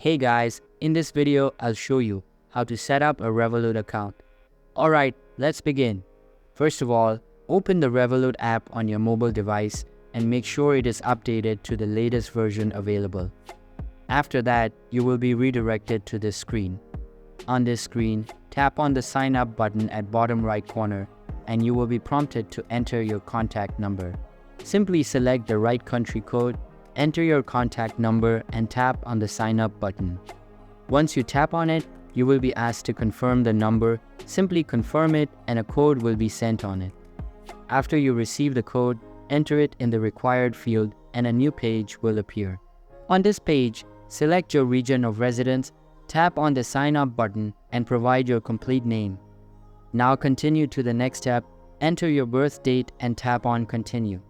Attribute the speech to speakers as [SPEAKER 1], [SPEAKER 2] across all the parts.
[SPEAKER 1] Hey guys, in this video I'll show you how to set up a Revolut account. Alright, let's begin. First of all, open the Revolut app on your mobile device and make sure it is updated to the latest version available. After that, you will be redirected to this screen. On this screen, tap on the sign up button at bottom right corner and you will be prompted to enter your contact number. Simply select the right country code, enter your contact number and tap on the sign up button. Once you tap on it, you will be asked to confirm the number. Simply confirm it and a code will be sent on it. After you receive the code, enter it in the required field and a new page will appear. On this page, select your region of residence, tap on the sign up button and provide your complete name. Now continue to the next step, enter your birth date and tap on continue.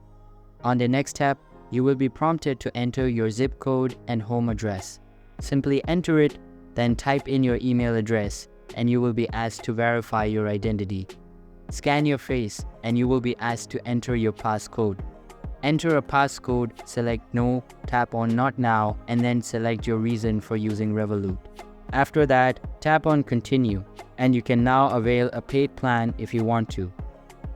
[SPEAKER 1] On the next step, you will be prompted to enter your zip code and home address. Simply enter it, then type in your email address and you will be asked to verify your identity. Scan your face and you will be asked to enter your passcode. Enter a passcode, select no, tap on not now and then select your reason for using Revolut. After that, tap on continue and you can now avail a paid plan if you want to.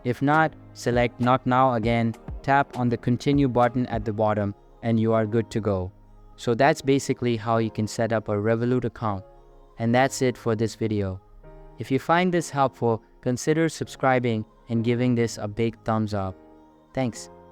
[SPEAKER 1] If not, select not now again, tap on the continue button at the bottom and you are good to go. So that's basically how you can set up a Revolut account. And that's it for this video. If you find this helpful, consider subscribing and giving this a big thumbs up. Thanks.